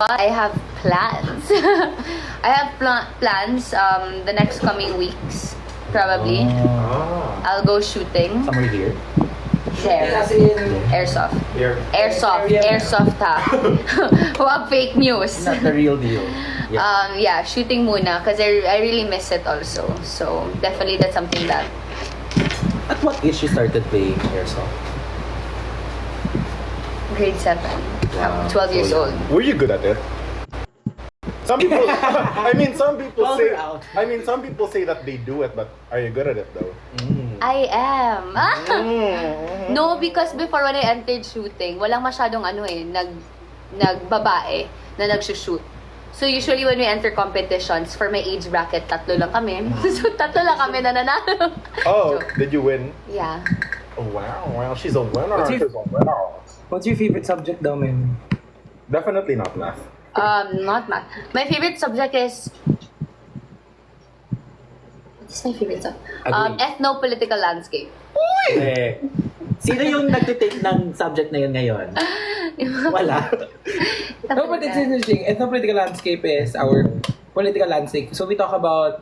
I have plans. I have plans the next coming weeks, probably. I'll go shooting. Somewhere here. There. Airsoft. Airsoft ha. Huwag fake news. Not the real deal. Yeah, shooting muna because I really miss it also. So definitely that's something that. At what age you started playing airsoft? Grade 7. Wow. 12 years old. Were you good at it? Some people, some people say that they do it, but are you good at it though? I am. No, because before when I entered shooting, walang masyadong nagbabae na nagsushoot. So usually when we enter competitions, for my age bracket, 3 lang kami. So 3 lang kami na nanalo. Oh, So, did you win? yeah. Oh, wow, she's a winner. What's your- She's a winner. What's your favorite subject daw, man? Definitely not math. Not math. My favorite subject is... What's my favorite subject? Agree. Ethno-political landscape. Eh, sino yung nagtitake ng subject na yun ngayon? Wala. No, but it's interesting. Ethno-political landscape is our political landscape. So we talk about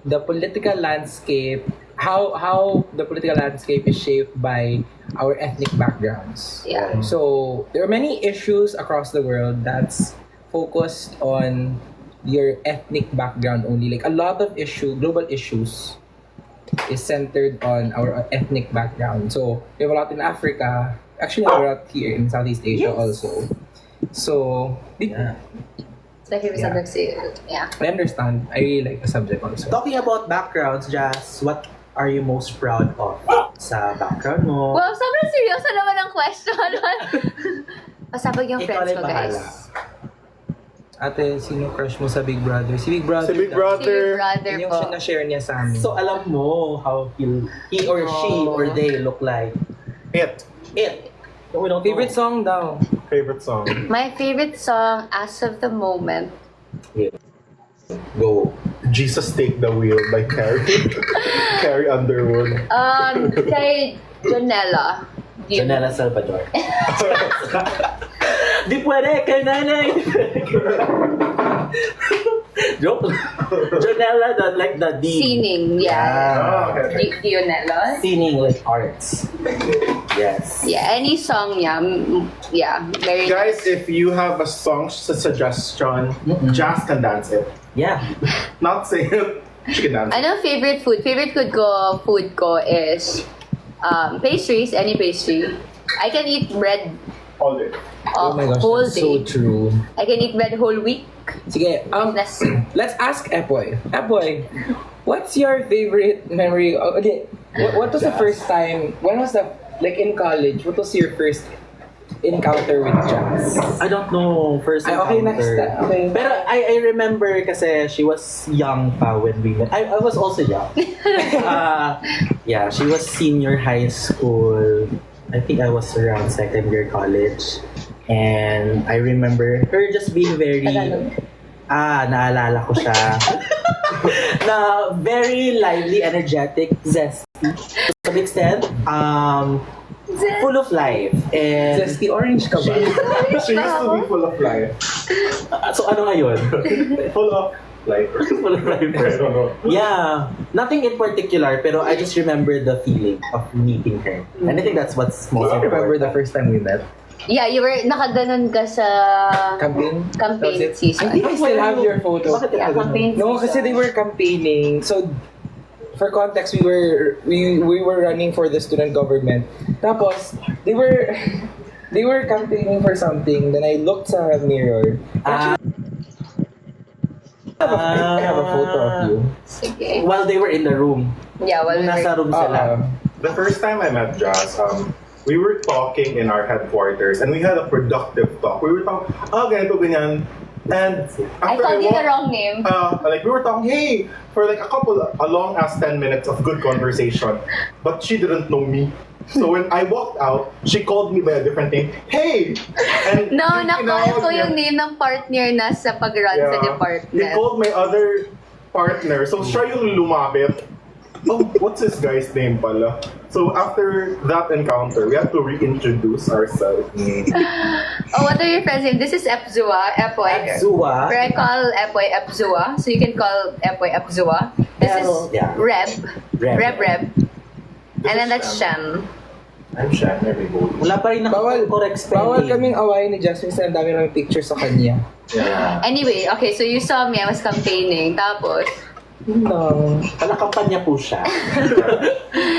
the political landscape, how the political landscape is shaped by our ethnic backgrounds. Yeah. So there are many issues across the world that's focused on your ethnic background only. Like a lot of global issues is centered on our ethnic background. So we have a lot in Africa. Actually, we have a lot here in Southeast Asia also. So Yeah. It's my favorite subject. Yeah. I understand. I really like the subject also. Talking about backgrounds, Jazz, what are you most proud of sa background mo? Wow, sobrang seryoso naman ang question. Pasabag yung Ikaw friends na ko, guys. bahala. Ate, sino crush mo sa Big Brother? Si Big Brother. Si Big Si Big Brother. Brother Yun yung po. na-share niya sa amin. So alam mo how he or she or they look like. It. We don't favorite know. song daw. Favorite song. My favorite song as of the moment. Go. Jesus Take the Wheel by Carrie Underwood. Kay Jonella. Janela Salvador. Di pwede kay nanay. Joke. Janela, like the D. Singing, yeah. Oh, okay. Dionella. Singing like arts. Yes. Yeah, any song, yeah, very Guys, if you have a song suggestion, Jazz can dance it. Yeah. Not sing it. She can dance it. Ano favorite food? Favorite food ko is pastries, any pastry. I can eat bread All day. Oh my gosh, whole that's day. so true. I can eat bread whole week. Sige, Business. let's ask Epoy. Epoy, what's your favorite memory? Okay, what was the first time, when was the, like in college, what was your first encounter with Jazz? I don't know first Ay, okay, next encounter. okay. Pero I remember kasi she was young pa when we met. I was also young. Yeah, she was senior high school. I think I was around second year college. And I remember her just being very... Tagalog. Naalala ko siya. Na very lively, energetic, zesty. To some extent, full of life. And Zesty orange ka ba? She used to be full of life. so ano ngayon? Full of life. Full of life. I don't know. Yeah, nothing in particular, pero I just remember the feeling of meeting her. And I think that's what's most I remember important. the first time we met. Yeah, you were nakaganon ka sa Campaign? campaign Was it? season. I think I still have your photo. Bakit Yeah, ka campaign No, season. kasi they were campaigning. So, for context, we were running for the student government. Tapos, they were campaigning for something. Then I looked sa mirror. I have a photo of you. Sige. While they were in the room. Yeah, well, Nung nasa room sila. The first time I met Jazz, we were talking in our headquarters and we had a productive talk. We were talking, ganito, ganyan. And I after called you the walked- wrong name. like we were talking, hey, for like a long ass 10 minutes of good conversation. But she didn't know me. So when I walked out, she called me by a different name. Hey! And No, yung na-call tinawag ko niya- yung name ng partner na sa pag-run sa He department. called my other partner. So siya yung lumapit. oh, what's this guy's name pala? So after that encounter, we had to reintroduce ourselves. Oh, what are your friends' name? This is Epzua, Epoy. Zua. Where I call Epoy Epzua, so you can call Epoy Epzua. This Pero, is yeah. Reb. And then that's Shem. I'm Shan, everybody. Wala pa rin correct spelling. Bawal kaming awayin ni Jasmine sa ang dami ng picture sa kanya. Yeah. Anyway, okay, so you saw me, I was campaigning. Tapos, No. Palakampanya po siya.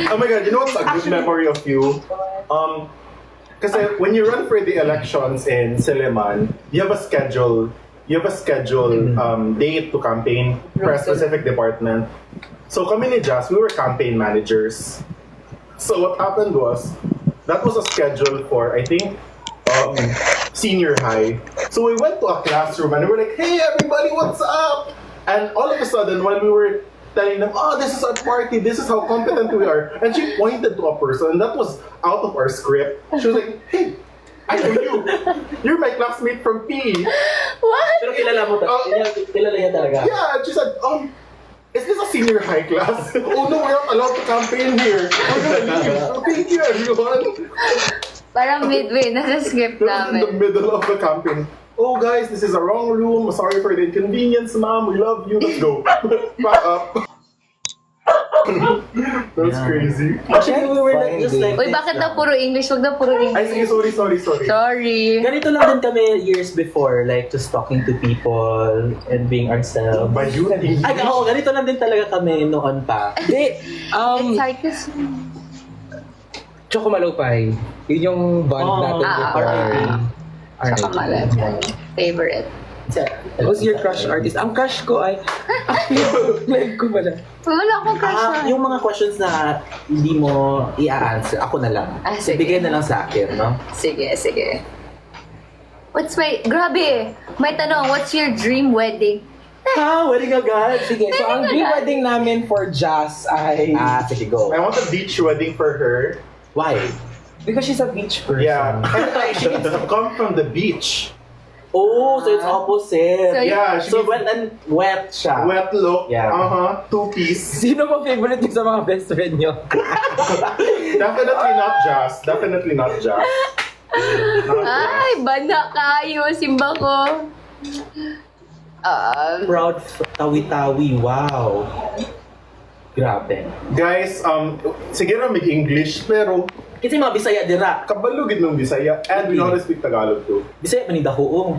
Oh my god, you know what's a good memory of you? Kasi when you run for the elections in Silliman, you have a schedule. Date to campaign for a specific department. So kami ni Jazz, we were campaign managers. So what happened was, that was a schedule for, I think, senior high. So we went to a classroom and we were like, hey everybody, what's up? And all of a sudden, while we were telling them, oh, this is our party, this is how competent we are, and she pointed to a person, and that was out of our script. She was like, hey, I know you. You're my classmate from P. what? Pero kilala mo kilala niya talaga. Yeah, and she said, is this a senior high class? Oh no, we're not allowed to campaign here. We're gonna leave. Thank you, everyone. Parang midway, nasa script That was in the namin. middle of the campaign. Oh guys, this is a wrong room. Sorry for the inconvenience, ma'am. We love you. Let's go. Back up. That's Yeah. crazy. Actually, we were like, just like Uy, this bakit lang. na puro English? Wag na puro Ay, sige, English. sorry. Sorry. Ganito lang din kami years before, like just talking to people and being ourselves. By you, English. Ay, oo, ganito lang din talaga kami noon pa. Hindi. It's sarcasm. Choco Malupay. Yun yung bond Oh, natin before. Tsaka malay. Favorite. Who's your crush artist? Ang crush ko ay... Live ko pala. Wala akong crush na. Yung mga questions na hindi mo i-answer, ako na lang. Ah, sige. Bigay na lang sa akin, no? Sige. Grabe! May tanong, what's your dream wedding? Ha? Wedding agad? Sige, so ang dream wedding namin for Jazz ay... Sige, go. I want a beach wedding for her. Why? Because she's a beach person. Yeah. And she needs to come from the beach. Oh, so it's opposite. So, Yeah, she So needs wet siya. wet look. Yeah. Two-piece. Sino ba favorite niyo sa mga best friend niyo? Definitely not Jazz. Not Jazz. Ay, banda kayo, simba ko. Proud tawi-tawi. Wow. Grabe. Guys, sige na mag-English, pero Kasi mga Bisaya dira. kabalugid ng Bisaya. And we know how to speak Tagalog too. Bisaya man ni dahuong.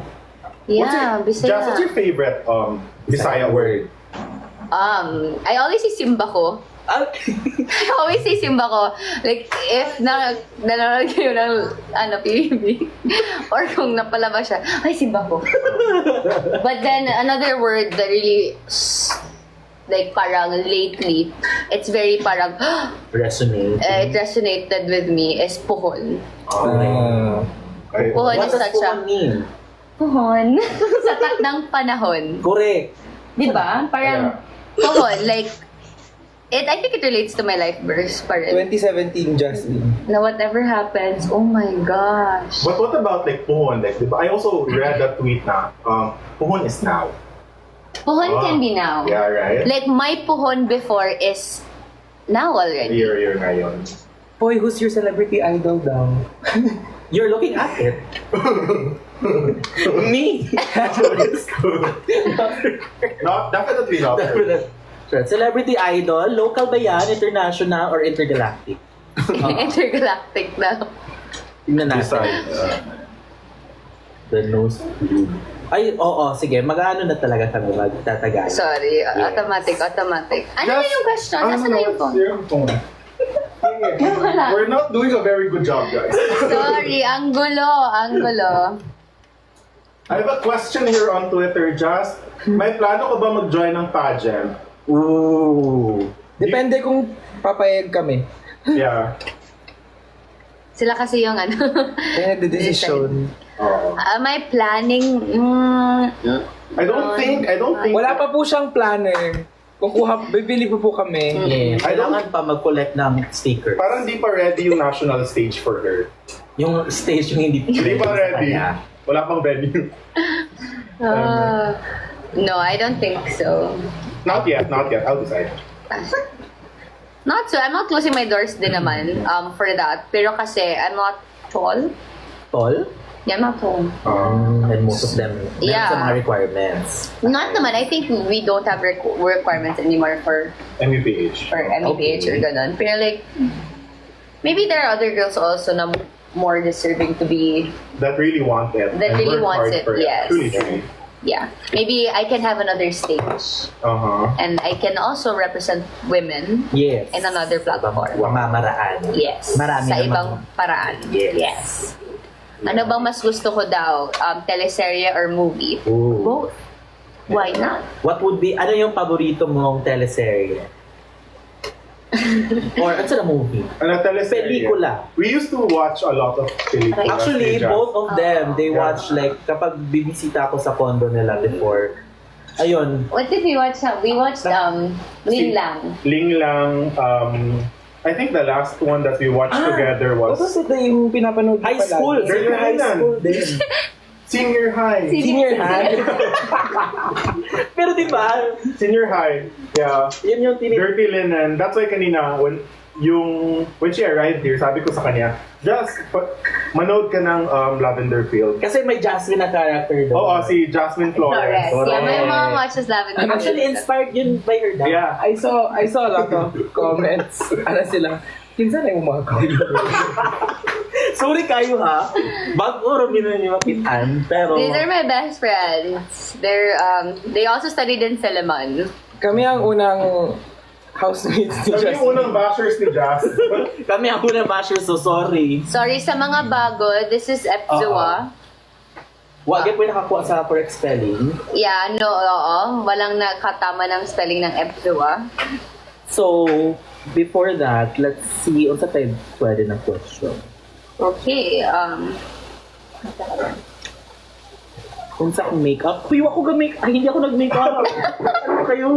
Yeah, Jazz, what's Bisaya. your favorite Bisaya word? I always say simba ko. I always say simba ko. Like, if nanonood kayo ng PBB, or kung napalabas siya, ay, simba ko. But then, another word that really, like, parang lately, it's very parang, Resonate. it resonated with me is puhon. Okay. Puhon What is does such a... puhon mean? Puhon? Sa takdang panahon. Correct. Di ba? Parang, puhon, like, I think it relates to my life verse pa rin. 2017, Jasmine. Na whatever happens, oh my gosh. But what about like puhon? Like, diba? I also read that tweet na puhon is now. Puhon can be now. Yeah, right? Like, my puhon before is now already. Year na yun. Boy, who's your celebrity idol daw? You're looking at it. Me. Definitely not. Celebrity idol, local ba yan? International or intergalactic? Intergalactic na. Tingnan natin. Decide. The nose blue. Ay, oo, sige. Mag-ano na talaga kami. Magtatagal. Sorry, Yes. automatic. Ano na yung question? Nasaan na yung phone? phone? Wala. We're not doing a very good job, guys. Sorry, ang gulo. I have a question here on Twitter, Just. May plano ka ba mag-join ng pageant? Ooh. Depende kung papayag kami. Yeah. Sila kasi yung ano. Kaya nagde-decision. Oo. Am I planning? I don't think. Wala pa po siyang planner. Bibili po kami. Yes. I don't- Kailangan pa mag-collect ng stickers. Parang di pa ready yung national stage for her. Yung stage yung hindi Hindi pa ready. Kanya. Wala pang venue. No, I don't think so. Not yet. I'll decide. Not so, I'm not closing my doors din naman for that. Pero kasi, I'm not tall. Tall? Yeah, I'm not tall. And most of them, Yeah. sa mga requirements. Not naman, I think we don't have requirements anymore for MEPH. MEPH or ganun. Pero like, maybe there are other girls also na more deserving to be, That really want it. That and really work wants hard it, for yes. Truly. yeah. Maybe I can have another stage. Uh-huh. And I can also represent women Yes. in another platform. Pamamaraan. Yes. Marami sa namang- ibang paraan. Yes. Ano bang mas gusto ko daw? Teleserye or movie? Ooh. Both. Why not? What would be, ano yung paborito mong teleserye? Or ano sa movie? Ano, teleserye? Pelikula. We used to watch a lot of pelikulas. Actually, ni Jazz. both of them, they Yeah. watch like, kapag bibisita ako sa condo nila before, ayun, What did we watch? We watched Ling Lang. Ling Lang, I think the last one that we watched together What was was it na yung pinapanood mo high school. palagi? Senior high Kailan? school din. Senior High. Senior high. Pero di ba, Senior High. Yeah. yun yung Dirty Linen. That's why kanina, when she arrived here, sabi ko sa kanya, just manood ka ng Lavender Field. Kasi may Jasmine na character doon. Oo, si Jasmine Flores. Flores. Yeah, my Correct. mom watches Lavender. Actually, inspired yun by her dad. Yeah. I saw a lot of comments. Ano sila? Kinsa na yung mga Sorry kayo ha. Bago rin yung mapitan. Pero, These are my best friends. They also studied in Salaman. Kami ang unang housemates ni Kami yung Justin. unang bashers ni Jazz. kami ako na basher, so sorry. Sorry sa mga bago, this is Epzua. Wag po nakakuha sa correct spelling. Yeah, no, oo. Walang nakatama ng spelling ng Epzua. So, before that, let's see unsa tayo pwede na question. Okay, Kung sa akong makeup, uy, ako ga-make, ay, hindi ako nag-makeup. Ano kayo?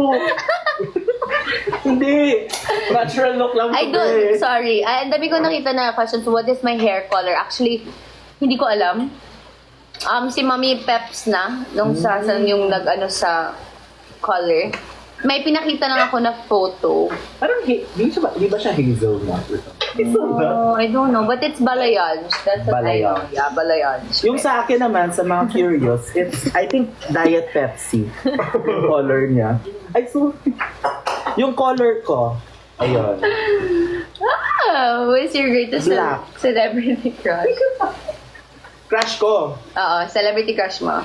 Hindi. Natural look lang I ko, don't, eh. sorry. Ang dami ko nakita na questions. What is my hair color? Actually, hindi ko alam. Si Mami Peps na, nung sa yung nag-ano sa color. May pinakita lang ako na photo. Parang, di ba siya hazel na? Oh, I don't know. But it's balayage. That's what I know. Balayage. Yeah, balayage. Yung sa akin naman, sa mga curious, it's, I think, Diet Pepsi. Yung color niya. Ay, so, yung color ko, ayun. Who is your greatest Black. celebrity crush? Crush ko, Oo, celebrity crush mo.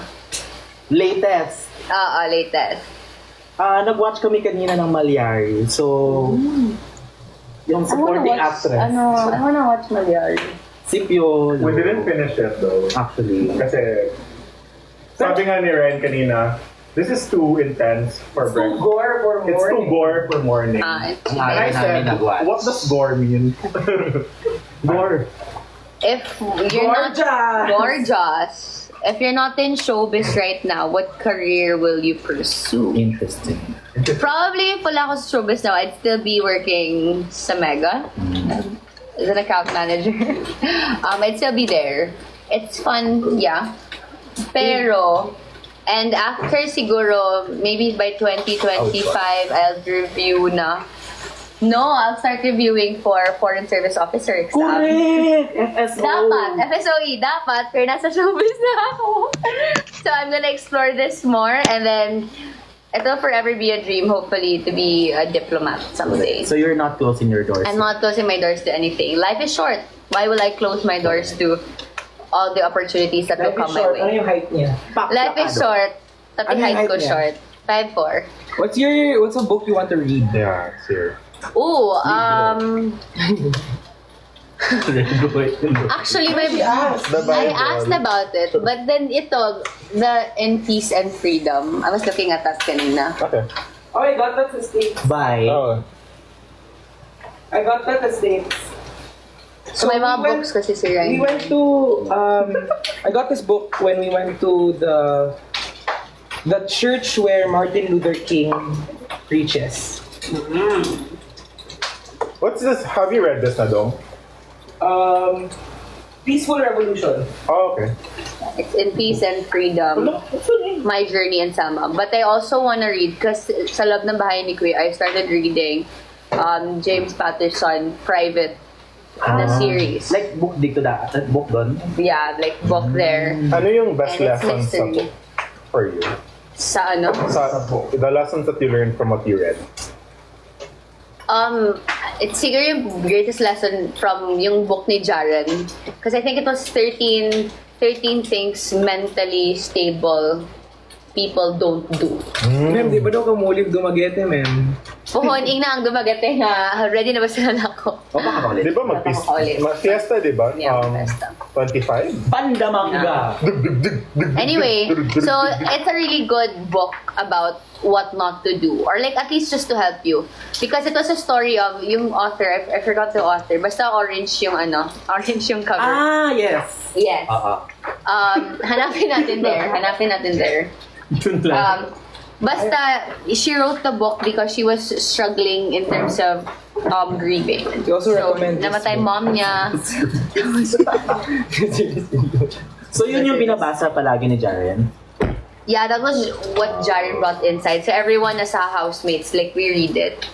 latest. Oo, latest. Nag-watch kami kanina ng Malyari. So, yung supporting actress. I wanna watch Malyari. Si Piolo. We didn't finish it though. Actually. Kasi, sabi nga ni Ryan kanina, this is too intense for breakfast. Gore for It's too gore for morning. It's And I said, what does gore mean? Gore. If you're not gorgeous, if you're not in showbiz right now, what career will you pursue? Interesting. Probably if wala ako sa showbiz now, I'd still be working sa Mega as an account manager. I'd still be there. It's fun, yeah. Pero, and after siguro, maybe by 2025, I'll review na. No, I'll start reviewing for Foreign Service Officer exam. Correct! FSO. Dapat, FSOE, dapat, pero nasa showbiz na ako. So I'm gonna explore this more and then it'll forever be a dream, hopefully, to be a diplomat someday. So you're not closing your doors? I'm not closing my doors to anything. Life is short. Why will I close my doors to all the opportunities that will Life is come my short. Ano way? yung height niya? Life is short. Tapi Ano yung height ko height niya? short. 5'4". What's a book you want to read? Yeah, it's here. Ooh, actually, The I Bible. asked about it, but then ito, the In Peace and Freedom. I was looking at that kanina. Okay. Oh, I got that sa States. Bye. Oh. I got that sa States. So, may mga we went- books kasi si We Ryan. went to, I got this book when we went to the church where Martin Luther King preaches. What's this? Have you read this, Nadong? Peaceful Revolution. Oh, okay. It's In Peace and Freedom. My Journey in Sama. But I also wanna read, kasi sa loob ng bahay ni Kuya, I started reading James Patterson private na series. Like book dito book doon. Yeah, like book there. Ano yung best And it's lesson sa mystery. book for you? Sa ano? Sa book. The lessons that you learned from what you read. It's siguro yung greatest lesson from yung book ni Jaren. Because I think it was 13 things mentally stable people don't do. Ma'am, di ba daw kamulig dumagete, ma'am? Puhon, na ang dumagate nga. Ready na ba sila na ako? O baka ulit. Di ba Napakaulit. mag-fiesta, di ba? Yeah, fiesta. 25? Pandamanga. Anyway, so it's a really good book about what not to do. Or like at least just to help you. Because it was a story of yung author, I forgot the author. Basta orange yung orange yung cover. Ah, yes. Yes. Hanapin natin there. Yun lang. Basta, she wrote the book because she was struggling in terms of grieving. You also recommend this namatay book. mom niya. So yun yung binabasa palagi ni Jaren. Yeah, that was what Jaren brought inside. So everyone as housemates, like we read it.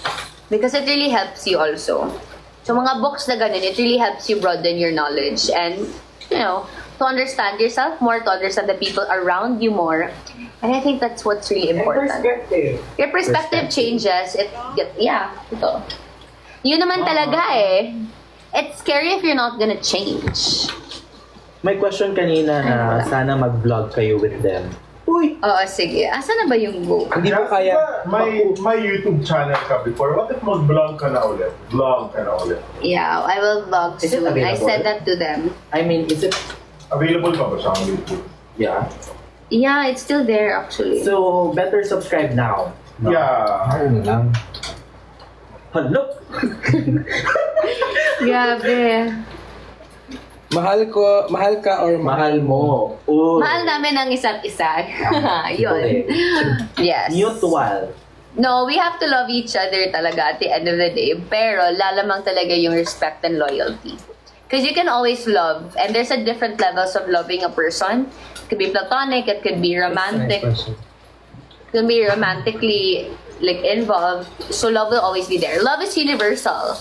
Because it really helps you also. So mga books na ganun, it really helps you broaden your knowledge and, you know, to understand yourself more, to understand the people around you more. And I think that's what's really important. Your perspective changes. Ito. Yun naman talaga eh. It's scary if you're not gonna change. May question kanina na sana mag-vlog kayo with them. Uy! Oo, sige. Asa na ba yung book? Hindi mo kaya. May YouTube channel ka before. What if mag-vlog ka na ulit? Vlog ka na ulit. Yeah, I will vlog Is it soon. I available? said that to them. I mean, is it... Available pa ba siya on YouTube? Yeah. Yeah, it's still there actually. So, better subscribe now. No? Yeah. Ano lang. Hello? Grabe. Mahal ka or Mahal mo. Uy. Mahal namin ang isa't isa. Yun. Yes. Mutual. No, we have to love each other talaga at the end of the day. Pero lalamang talaga yung respect and loyalty. Because you can always love, and there's a different levels of loving a person. It could be platonic, it could be romantic, it could be romantically like involved. So love will always be there. Love is universal.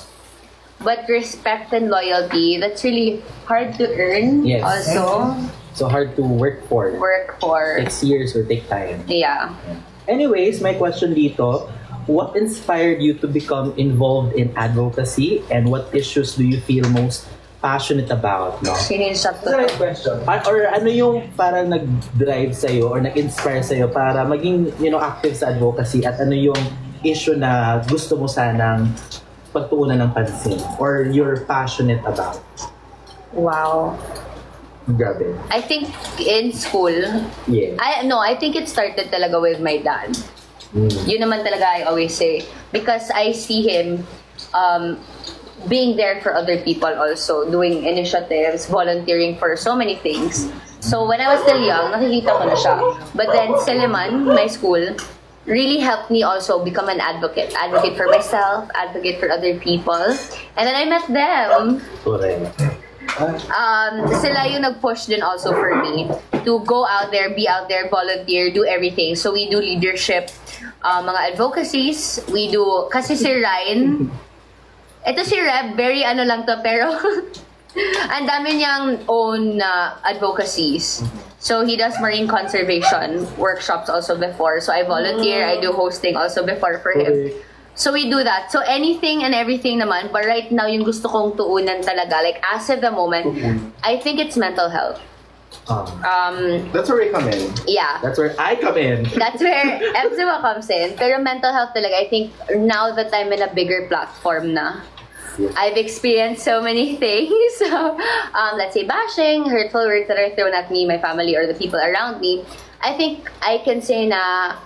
But respect and loyalty, that's really hard to earn. Yes. Also, So hard to work for. work for. Takes years or take time. Yeah. Anyways, my question dito, what inspired you to become involved in advocacy and what issues do you feel most passionate about, no? Sinishot ko. question. Or ano yung parang nag-drive sa'yo or nag-inspire sa'yo para maging, active sa advocacy at ano yung issue na gusto mo sanang pagtuunan ng pansin or you're passionate about? Wow. Grabe. I think in school, Yeah. I think it started talaga with my dad. Yun naman talaga I always say. Because I see him being there for other people also, doing initiatives, volunteering for so many things. So when I was still young, nakikita ko na siya. But then Silliman, my school, really helped me also become an advocate. Advocate for myself, advocate for other people. And then I met them. Correct. Sila yung nag-push din also for me to go out there, be out there, volunteer, do everything. So we do leadership, mga advocacies, we do, kasi si Ryan, ito si Reb, very ano lang to, pero ang dami niyang own advocacies. So he does marine conservation workshops also before. So I volunteer, I do hosting also before for him. So we do that. So anything and everything naman, but right now yung gusto kong tuunan talaga, like as of the moment, I think it's mental health. That's where I come in. Yeah. That's where I come in. That's where eczema comes in. Pero mental health talaga, I think now that I'm in a bigger platform na, I've experienced so many things. So, let's say bashing, hurtful words that are thrown at me, my family, or the people around me. I think I can say na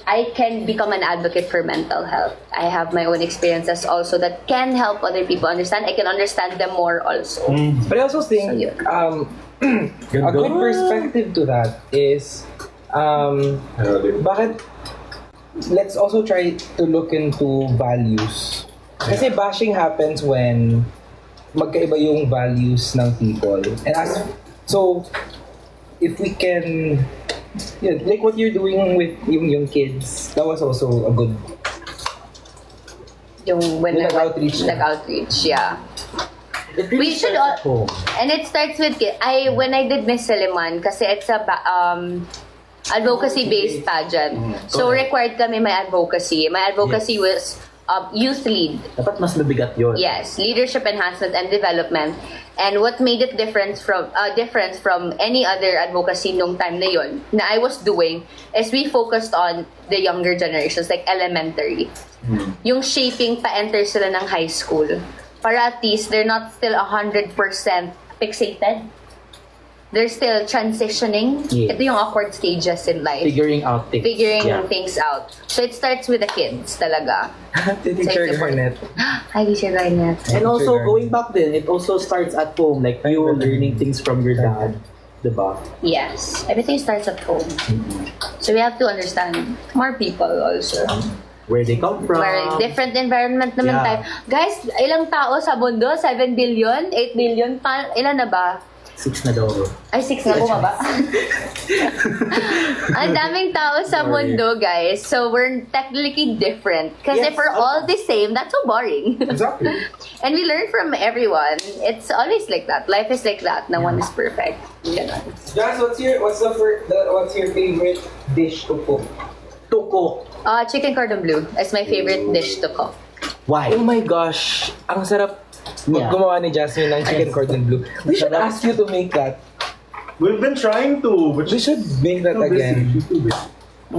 I can become an advocate for mental health. I have my own experiences also that can help other people understand. I can understand them more also. But I also think So, yun. a good perspective to that is bakit let's also try to look into values. Kasi bashing happens when magkaiba yung values ng people. And so if we can like what you're doing with yung kids, that was also a good Yung when Yung I went- nag-outreach na. nag-outreach, yeah. It really We should starts at home. And it starts with when I did Miss Seliman, kasi it's a advocacy-based pageant. So required kami may advocacy. My advocacy was youth lead. Dapat mas mabigat yun. Yes, leadership enhancement and development. And what made it different from any other advocacy nung time na yun na I was doing is we focused on the younger generations, like elementary. Yung shaping pa-enter sila ng high school. Para at least they're not still 100% fixated. They're still transitioning. Yeah. Ito yung awkward stages in life. Figuring out things. Yeah. Things out. So it starts with the kids talaga. Teacher Sa- Garnet. Hi, Teacher Garnet. And also, Trigger. going back then, it also starts at home. Like, you learning things from your dad. Diba? Yes, everything starts at home. So we have to understand more people also. Where they come from. Where different environment naman Yeah. tayo. Guys, ilang tao sa mundo? 7 billion? 8 billion? Ilan na ba? 6 na daw. Ay, 6 na bumaba. Ang daming tao sa mundo, guys. So, we're technically different. Kasi Yes. if we're all the same, that's so boring. Exactly. And we learn from everyone. It's always like that. Life is like that. No one is perfect. Ganon. Jazz, what's your favorite dish to cook? To cook. Chicken cordon bleu is my favorite dish to cook. Why? Oh my gosh, ang sarap Yeah. gumawa ni Jasmine ng chicken cordon bleu. We should Sarap. ask you to make that. We've been trying to, but We should make that again.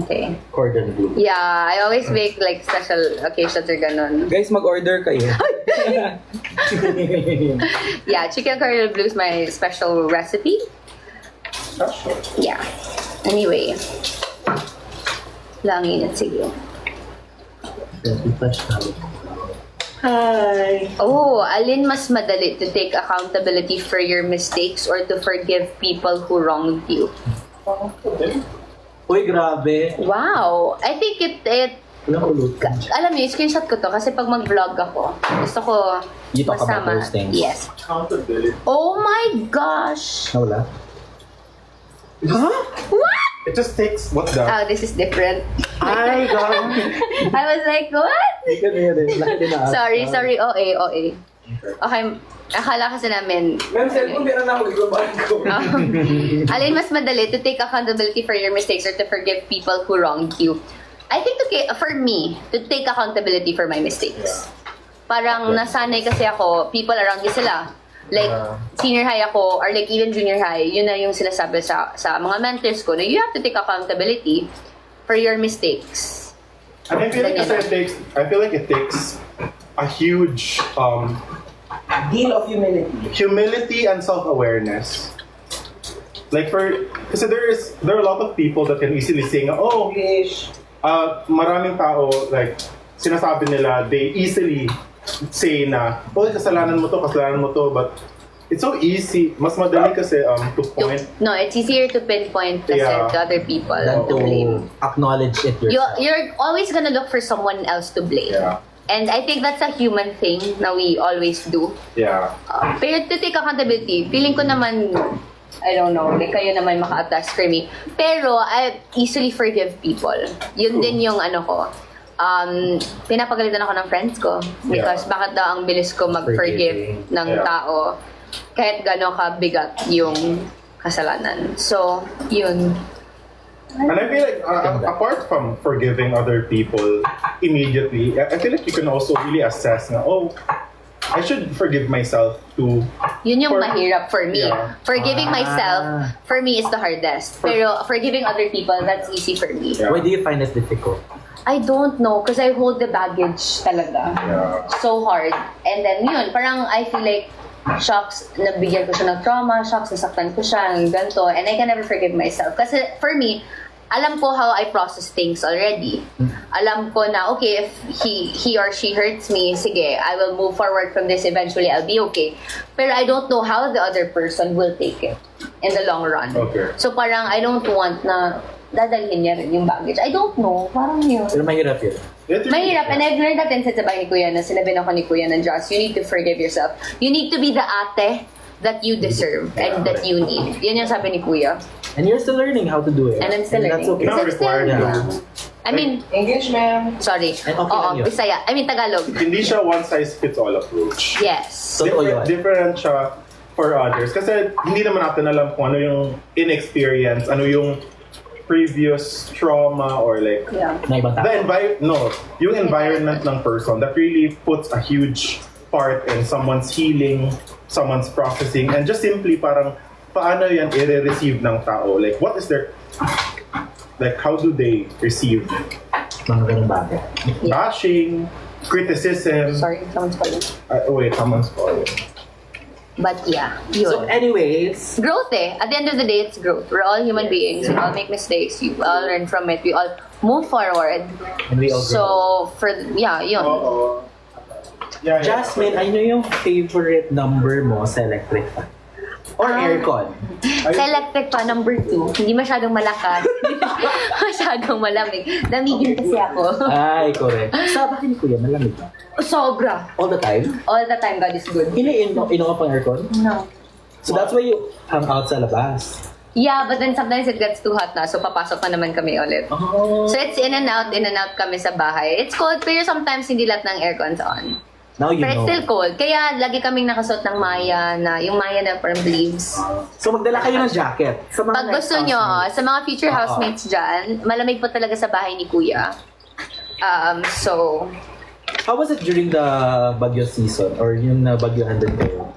Okay. Cordon bleu. Yeah, I always make like special occasions or ganon. Guys, mag-order kayo. Yeah, chicken cordon bleu is my special recipe. Yeah. Anyway. Langin at sige. Hi! Oh, alin mas madali to take accountability for your mistakes or to forgive people who wronged you? Uy, grabe. Wow. I think it Walang ulot. alam niyo, screenshot ko to kasi pag mag-vlog ako, gusto ko You talk about masama. those things. Yes. accountability. Oh my gosh. Nawala? What? It just takes what's that? Oh, this is different. Ay, God! I was like, what? Hindi ka na rin. Laki din na. Sorry, OA. Okay, akala kasi namin, Ma'am, cellphone, meron na ako ibabaan ko. alin mas madali to take accountability for your mistakes or to forgive people who wronged you? I think for me, to take accountability for my mistakes. Parang nasanay kasi ako, people around me sila. Like, senior high ako, or like even junior high, yun na yung sinasabi sa mga mentors ko, na you have to take accountability for your mistakes. And I feel like it takes a huge Deal of humility. humility and self-awareness. Like kasi there are a lot of people that can easily say, oh, English. maraming tao, like, sinasabi nila, they easily say na, oh, kasalanan mo to, but it's so easy. Mas madali kasi to point. No, it's easier to pinpoint kasi Yeah. to other people Than to blame. to acknowledge it yourself. You're always gonna look for someone else to blame. Yeah. And I think that's a human thing na we always do. Yeah. Pero to take accountability, feeling ko naman, I don't know, like kayo naman maka-attest for me. Pero I easily forgive people. Yun din yung ano ko. Pinapagalitan ako ng friends ko. Because bakit daw ang bilis ko mag-forgive Forgiving. ng Yeah. tao kahit gano'n kabigat yung kasalanan. So, yun. And I feel like, apart from forgiving other people immediately, I feel like you can also really assess na, oh, I should forgive myself too. Yun yung For- mahirap for me. Yeah. Forgiving myself, for me, is the hardest. Pero forgiving other people, that's easy for me. Yeah. Why do you find it difficult? I don't know, because I hold the baggage talaga. Yeah. So hard. And then yun, parang I feel like, shocks, nabigyan ko siya ng trauma, shocks, nasaktan ko siya, ng ganito, and I can never forgive myself. Kasi for me, alam ko how I process things already. Alam ko na, okay, if he or she hurts me, sige, I will move forward from this, eventually I'll be okay. Pero I don't know how the other person will take it in the long run. Okay. So parang I don't want na dadalhin niya rin yung baggage. I don't know, parang yun. Pero mahirap yun. Mahirap, and I've learned that din sa sabay ni Kuya na sinabi ako ni Kuya na just, you need to forgive yourself. You need to be the ate that you deserve and that you need. Yan yung sabi ni Kuya. And you're still learning how to do it. And I'm still That's learning. okay. Not Because I'm still required Yeah. to I mean, English, ma'am. sorry. And okay lang yun. Bisaya. I mean, Tagalog. Hindi siya one-size-fits-all approach. Yes. Totoo yun. Different siya for others. Kasi hindi naman natin alam kung ano yung inexperience, ano yung previous trauma or like Yeah. Na ibang tao. yung environment ng person that really puts a huge part in someone's healing, someone's processing, and just simply parang paano yan i-receive ng tao? Like, what is their, like, how do they receive Mga ganun bagay. bashing, criticism? Sorry, someone's calling. Wait, someone's calling. But yeah, So yun. anyways, Growth eh. At the end of the day, it's growth. We're all human beings. We all make mistakes. We all learn from it. We all move forward. and we all grow. So, yun. Oo. Yeah. Jasmine, ano yung favorite number mo sa electric fan? Or aircon? Sa electric fan, number 2, hindi masyadong malakas. Masyadong malamig. Damigin kasi ako. Ay, correct. Sa bakit ni Kuya, malamig ba? Sobra. All the time? All the time, God is good. Ino ka pang aircon? No. So that's why you hang out sa labas. Yeah, but then sometimes it gets too hot na, so papasok na naman kami ulit. Oh. So it's in and out kami sa bahay. It's cold, pero sometimes hindi lahat ng aircon's on. Now you Pero it's know. still cold. Kaya lagi kaming nakasuot ng maya na, yung maya na parang sleeves. So magdala kayo ng jacket. Sa mga Pag gusto nyo, sa mga future Oo. housemates dyan, malamig po talaga sa bahay ni Kuya. So, How was it during the Bagyo season? Or yung nabagyohan din kayo?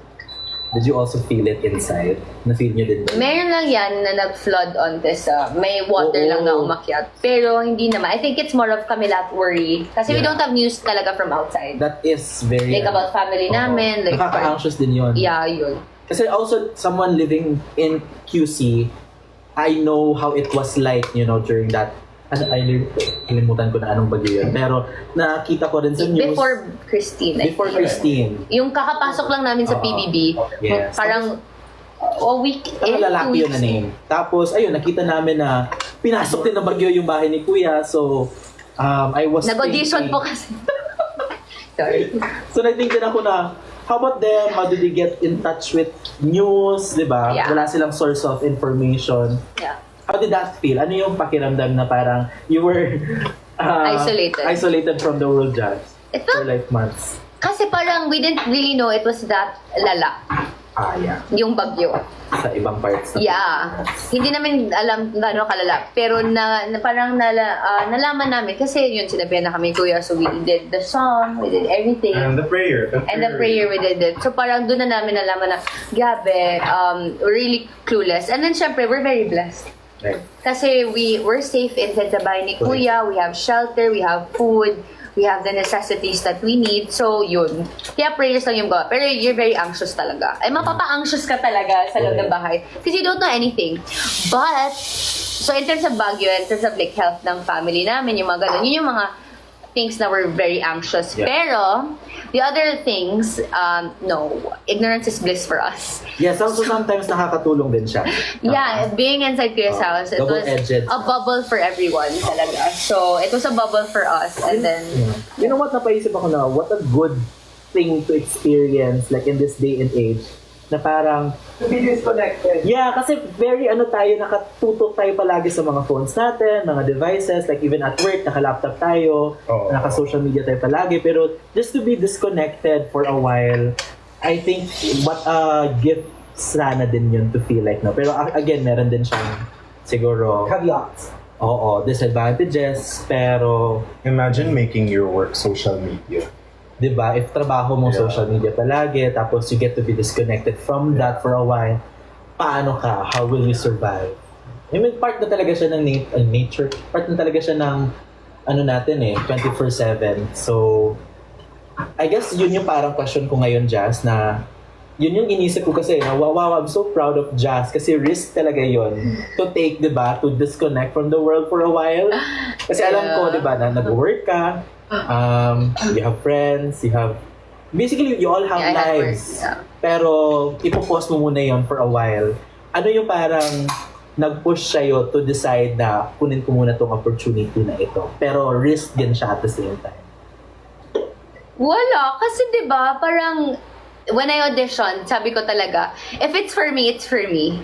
Did you also feel it inside? Na-feel nyo din ba? meron lang yan na nag-flood onto sa, may water Oo. lang na umakyat. Pero hindi naman. I think it's more of kami lahat worry. Kasi we Yeah. don't have news talaga from outside. That is very... Like about family namin. Like, Nakaka-anxious din yun. yeah, yun. Kasi also, someone living in QC, I know how it was like, during that... Kalimutan ko na anong bagyo yun. Pero nakita ko rin sa news. Before Christine. I Before think. Christine. Yung kakapasok lang namin sa PBB, Yes. parang a week, Ang lalaki yun na name. Tapos, ayun, nakita namin na pinasok din ng bagyo yung bahay ni Kuya. So, I was Nag-audition thinking- po kasi. Sorry. So, nag-think din ako na, how about them? How did they get in touch with news? Diba? Yeah. Wala silang source of information. Yeah. How did that feel? Ano yung pakiramdam na parang you were isolated from the world, Jazz? It For felt, like months. kasi parang we didn't really know it was that lala, Yeah. yung bagyo. Sa ibang parts. Yeah. Hindi namin alam gano'n kalala. Pero parang nalaman namin. Kasi yun, sinabihan na kami, Kuya. So we did the song, we did everything. And the prayer. And the prayer we did it. So parang doon na namin nalaman na, grabe, we're really clueless. And then syempre, we're very blessed. Right. Kasi we're safe inside sa bahay ni Kuya. We have shelter, we have food, we have the necessities that we need. So, yun. Kaya prayers lang yung gawa. Pero you're very anxious talaga. Ay, mapapa-anxious ka talaga sa loob ng bahay. Because you don't know anything. But, so in terms of Baguio, in terms of like health ng family namin, yung mga ganun, yun yung mga things na we're very anxious. Yeah. Pero, the other things, no. Ignorance is bliss for us. Yes, also sometimes nakakatulong din siya. Yeah, being inside Kuya's house, it was double-edged. a bubble for everyone talaga. So, it was a bubble for us. And then, Yeah. You know what, napaisip ako na, what a good thing to experience like in this day and age na parang To be disconnected. yeah, kasi very tayo, nakatutok tayo palagi sa mga phones natin, mga devices, like even at work, naka-laptop tayo, Oo. naka-social media tayo palagi, pero just to be disconnected for a while, I think what a gift sana din yun to feel like, no? Pero again, meron din siyang siguro, Caveats. disadvantages, pero Imagine making your work social media. 'di ba? If trabaho mo Yeah. social media palagi, tapos you get to be disconnected from that for a while, paano ka? How will you survive? I mean, part na talaga siya ng nature. Part na talaga siya ng natin 24/7. So, I guess yun yung parang question ko ngayon, Jazz, na yun yung inisip ko kasi, wow, I'm so proud of Jazz kasi risk talaga yun to take, 'di ba? To disconnect from the world for a while. Kasi alam ko, 'di ba, na nag-work ka, you have friends, basically you all have yeah, I had work. lives. Yeah. Pero ipo-pause mo muna yon for a while. Ano yung parang nag-push sa'yo to decide na kunin ko muna tong opportunity na ito. Pero risk din siya at the same time. Wala. Kasi 'di ba parang, when I auditioned, sabi ko talaga, if it's for me, it's for me.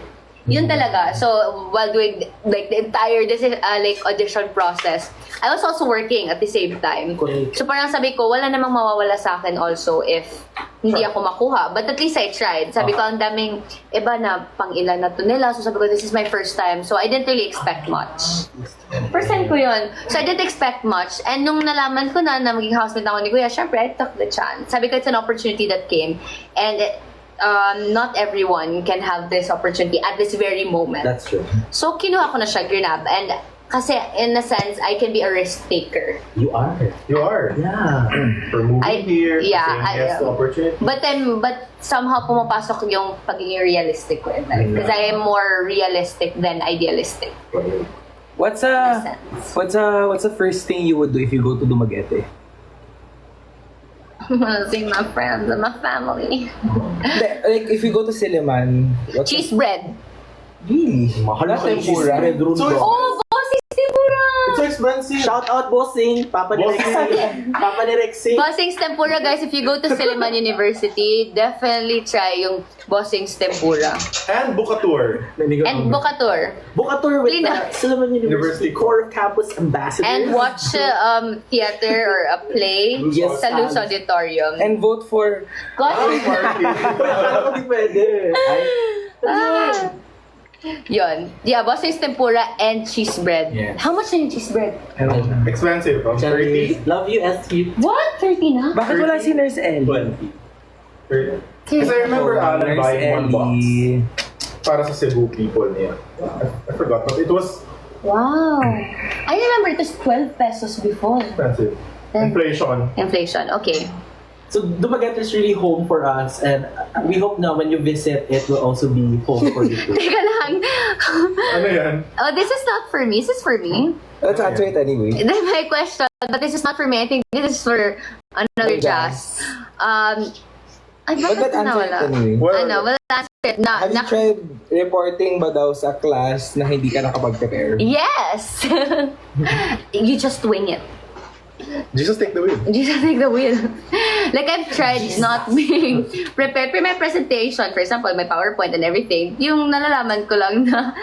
Yun talaga. So, while doing like the entire like audition process, I was also working at the same time. Correct. So, parang sabi ko, wala namang mawawala sa akin also if hindi ako makuha. But at least I tried. Sabi ko, ang daming iba na pang ilan na to nila. So, sabi ko, this is my first time. So, I didn't really expect much. First time ko yun. So, I didn't expect much. And nung nalaman ko na maging housemate ako ni Kuya, syempre, I took the chance. Sabi ko, it's an opportunity that came. And not everyone can have this opportunity at this very moment. That's true. So, kinuha ko na siya, grinab. And kasi, in a sense, I can be a risk taker. You are. You are. Yeah. For moving here, yeah, saying yes to opportunity. But somehow pumapasok yung pagiging realistic ko in life. Because I am more realistic than idealistic. What's In a a sense. what's the first thing you would do if you go to Dumaguete? I want to see my friends and my family. Hindi, like if you go to Siliman, what's Cheese bread. really? Mahal Not na kayo tempura. Red Room So, Dog. Oh, bossing tempura! It's so expensive. Shout out, Bossing. Papa ni Bossing. Rexy. Papa ni Rexy. Bossing's tempura, guys. If you go to Silliman University, definitely try yung Bossing's tempura. And book a tour. And Bocator. Bocator with Lina. Silliman University University Core Campus Ambassador. And watch theater or a play Yes, sa Luz Auditorium. And vote for God, Party. Akala ko di pwede. Ay, ah. Yun. Yeah, Bossing's tempura and cheese bread. Yes. How much na yung cheese bread? Expensive. 30. Love you, SQ. What? 30 na? Bakit wala si Nurse Ellie? 20. Because I remember Alan Nurse buying one box Ellie. para sa Cebu people niya. I forgot, but it was Wow. I remember it was 12 pesos before. expensive. Inflation. Inflation. Okay. So Dumaguete is really home for us, and we hope na when you visit, it will also be home for you too. Teka lang. Ano yan? Oh, this is not for me. This is for me. Let's answer it anyway. Then my question, but this is not for me. I think this is for another Jazz. Ay, But bakit let's answer it nawala? anyway. Well, Ano, well, that's it. Have you tried reporting ba daw sa class na hindi ka nakapag-prepare? Yes! You just wing it. Jesus take the wheel. You just take the wheel. Like, I've tried not being prepared for my presentation. For example, my PowerPoint and everything. Yung nalalaman ko lang na,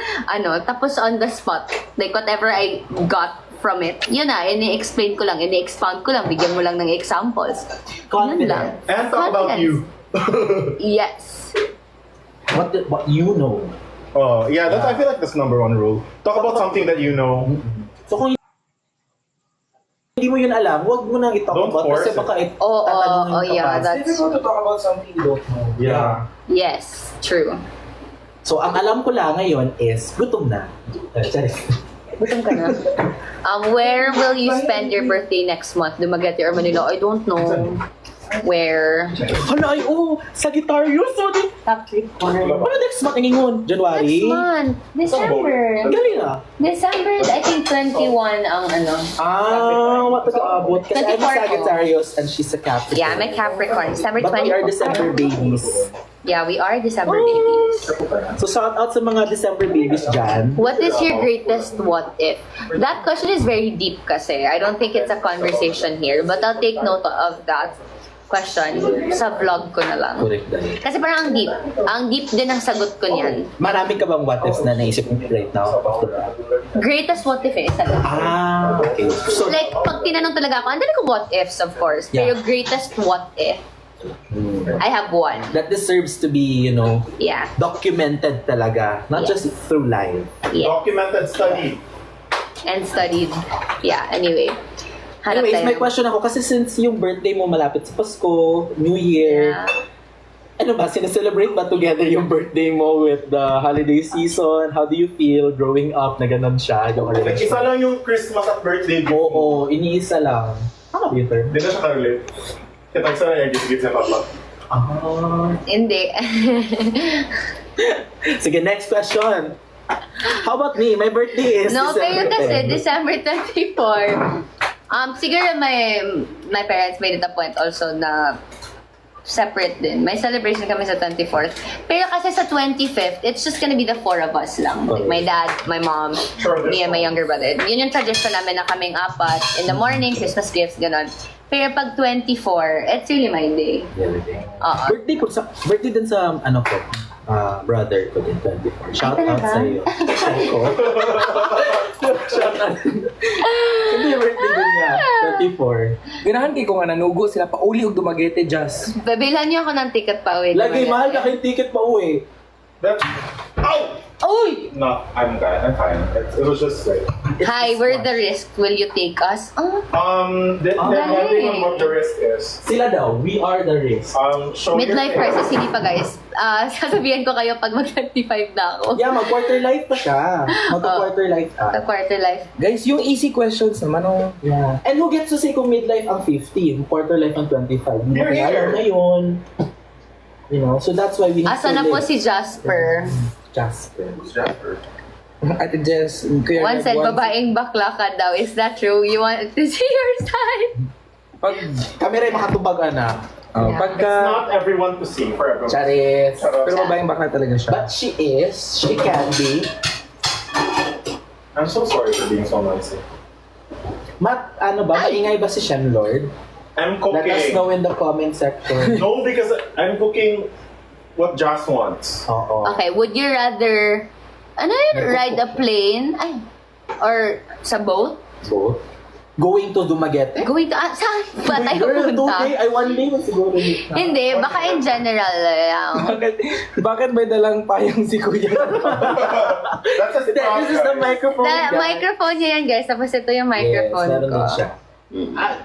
tapos on the spot. Like, whatever I got from it, yun na, ini-explain ko lang, ini-expound ko lang, bigyan mo lang ng examples. Yun lang. Confident. And talk about Confidence. you. Yes. What you know. Oh, yeah, that's, I feel like that's number one rule. Talk about something that you know. So kung hindi mo yun alam, huwag mo nang i-talk Don't about force kasi baka Oh, yeah, that's... difficult to talk about something you don't know. Yeah. Yes, true. So ang alam ko lang ngayon is gutom na. Charis. Gutom ka na? Where will you spend your birthday next month? Dumaguete or Manila? I don't know. Where? Hala ay, Sagittarius. Sorry. Capricorn. Ano next month ingon? January? Next month. December. Galing ah. December, I think 21 ang ano. Mapag-aabot. Kasi I'm a 24 ko. Sagittarius and she's a Capricorn. Yeah, I'm a Capricorn. December But we are 24. December babies. Yeah, we are December babies. So shout out sa mga December babies dyan. What is your greatest what if? That question is very deep kasi. I don't think it's a conversation here. But I'll take note of that question sa vlog ko na lang. Correct dahil. Kasi parang ang deep. Ang deep din ang sagot ko niyan. Marami ka bang what ifs na naisip mo right now? Greatest what if isa lang. Okay. So, Like, pag tinanong talaga ako, ang dali ko what ifs, of course. Pero Yeah. greatest what if, I have one. that deserves to be, Yeah. documented talaga. Not Yes. just through live. Yeah. Documented study. And studied. Yeah, anyway. Hanap Anyways, tayo may ng- question ako kasi since yung birthday mo malapit sa Pasko, New Year, Yeah. ano ba, sineselebrate ba together yung birthday mo with the holiday season? How do you feel growing up na ganun siya? Yung Like, isa arrangement? lang yung Christmas at birthday gift. Oo, iniisa lang. Tama ba yun, Ter? Hindi na siya karelate. Kaya tayo sana yung gift sa papa. Hindi. Sige, next question. How about me? My birthday is No, pero December kasi 10. December 24. Siguro my parents made it a point also na separate din. May celebration kami sa 24th. Pero kasi sa 25th, it's just gonna be the four of us lang. Like my dad, my mom, Sure, me and my younger brother. Yun yung tradition namin na kaming apat. In the morning, Christmas gifts, ganon. Pero pag 24, it's really my day. Oo. Birthday ko birthday din sa ano ko. brother ko din, 24. Shout Ay, out talaga? sa'yo. Ko. Shout out. Hindi, birthday din niya. 24. Ganahan kay ko nga nanugo sila pa uli og dumagete just. Babilan niyo ako ng ticket pa uwi. Lagi, mahal na kayong ticket pa uwi. That's... Ow! Uy! No, I'm fine. It was just like... Hi, we're the risk. Will you take us? Oh, Depending on what the risk is. Sila daw, we are the risk. Show midlife your crisis, hindi pa guys. Sasabihin ko kayo pag mag-35 na ako. Yeah, mag-quarter life pa siya. Mag-quarter life The ka. quarter life. Guys, yung easy questions naman oh. Yeah. And who gets to say kung midlife ang 50, yung quarter life ang 25? Hindi mo Here, kaya here. alam ngayon. You know, so that's why we need Asa to na po live. si Jasper? Jasper. Jasper. Ate Jess, Kuya One Red, said, babaeng bakla ka daw. Is that true? You want to see your side? Pag, Kami rin makatubag, anak. oh, Yeah. pagka, It's not everyone to see for everyone. Charis. pero babaeng bakla talaga siya. But she can be. I'm so sorry for being so noisy. Ano ba, maingay ba si Shen Lord? I'm Let us cooking. know in the comment section. No, because I'm cooking what Jas wants. Oo. Okay, would you rather, ano yun, ride a plane? Ay, or sa boat? So, going to Dumaguete? Going to, saan ba tayo Girl, punta? one day mo siguro. Hindi, baka in general lang. bakit may dalang payong si Kuya? That's a This is the microphone. The guys. microphone niya yan, guys. Tapos ito yung microphone yes, meron ko. din siya.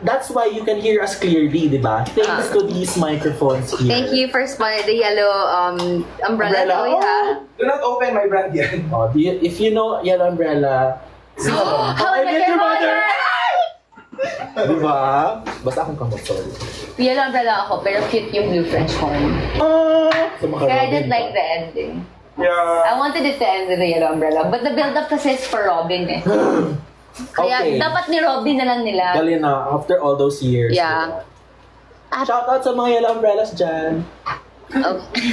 That's why you can hear us clearly, di ba? Thanks to these microphones here. Thank you for sponsoring the yellow umbrella that we have. Do not open my brand yan. Oh, if you know Yellow Umbrella, How I Met Your Mother! di ba? Basta akong kamot, Yellow umbrella ako, pero cute yung blue French horn. So, Pero I didn't like the ending. Yeah. I wanted it to end with the yellow umbrella. But the build-up kasi is for Robin eh. Kaya Okay. dapat ni Robin na lang nila. Dali na, after all those years. Yeah. diba? Shout out sa mga Yellow Umbrellas dyan. Okay.